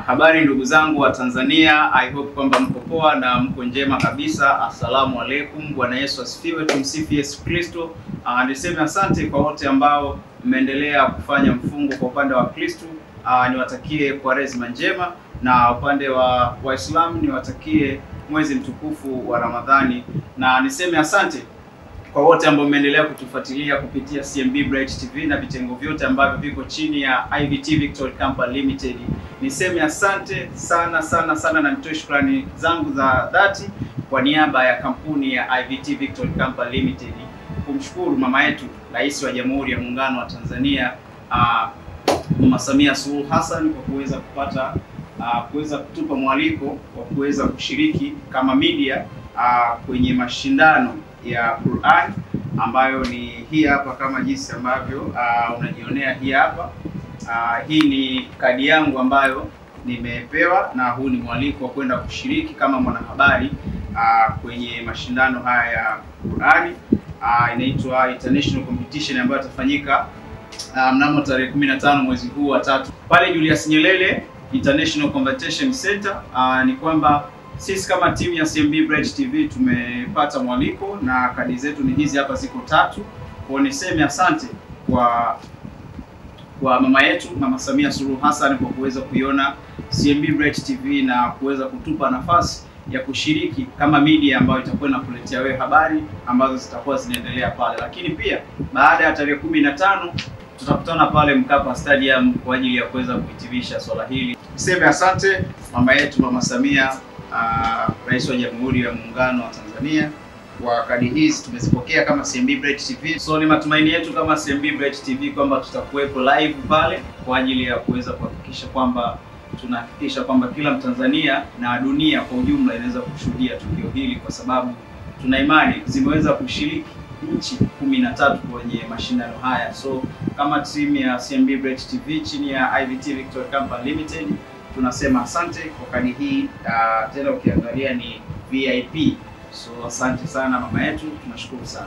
Habari ndugu zangu wa Tanzania, I hope kwamba mko poa na mko njema kabisa. Assalamu alaikum, Bwana Yesu asifiwe, tumsifu Yesu Kristo. Niseme asante kwa wote ambao mmeendelea kufanya mfungo kwa upande wa Kristo. Niwatakie Kwaresma njema, na upande wa Waislamu niwatakie mwezi mtukufu wa Ramadhani, na niseme asante kwa wote ambao mmeendelea kutufuatilia kupitia CMB Bright TV na vitengo vyote ambavyo viko chini ya IVT Victory Company Limited. Niseme asante sana na nitoe shukrani zangu za dhati kwa niaba ya kampuni ya IVT Victory Company Limited kumshukuru mama yetu Rais wa Jamhuri ya Muungano wa Tanzania, Mama Samia Suluhu Hassan, kwa kuweza kutupa mwaliko wa kuweza kushiriki kama media kwenye mashindano ya Qur'an ambayo ni hii hapa, kama jinsi ambavyo unajionea hii hapa. Hii ni kadi yangu ambayo nimepewa, na huu ni mwaliko wa kwenda kushiriki kama mwanahabari kwenye mashindano haya ya Qur'an. Inaitwa International Competition ambayo itafanyika mnamo tarehe 15 mwezi huu wa 3 pale Julius Nyerere International Competition Center. Ni kwamba sisi kama timu ya CMB Bright TV tumepata mwaliko na kadi zetu ni hizi hapa, ziko 3. Kwa niseme asante kwa mama yetu Mama Samia Suluhu Hassan kwa kuweza kuiona CMB Bright TV na kuweza kutupa nafasi ya kushiriki kama media ambayo itakuwa inakuletea wewe habari ambazo zitakuwa zinaendelea pale. Lakini pia baada ya tarehe 15 tutakutana pale Mkapa Stadium kwa ajili ya kuweza kuhitimisha swala hili. Niseme asante mama yetu Mama Samia, Rais wa Jamhuri ya Muungano wa Tanzania, kwa kadi hizi tumezipokea kama CMB Bright TV. So ni matumaini yetu kama CMB Bright TV kwamba tutakuwepo live pale kwa ajili ya kuweza kuhakikisha kwamba tunahakikisha kwamba kila Mtanzania na dunia kwa ujumla inaweza kushuhudia tukio hili, kwa sababu tuna imani zimeweza kushiriki nchi 13 kwenye mashindano haya. So kama timu ya CMB Bright TV chini ya IVT Victory Company Limited tunasema asante kwa kadi hii. Tena ukiangalia ni VIP. So asante sana mama yetu, tunashukuru sana.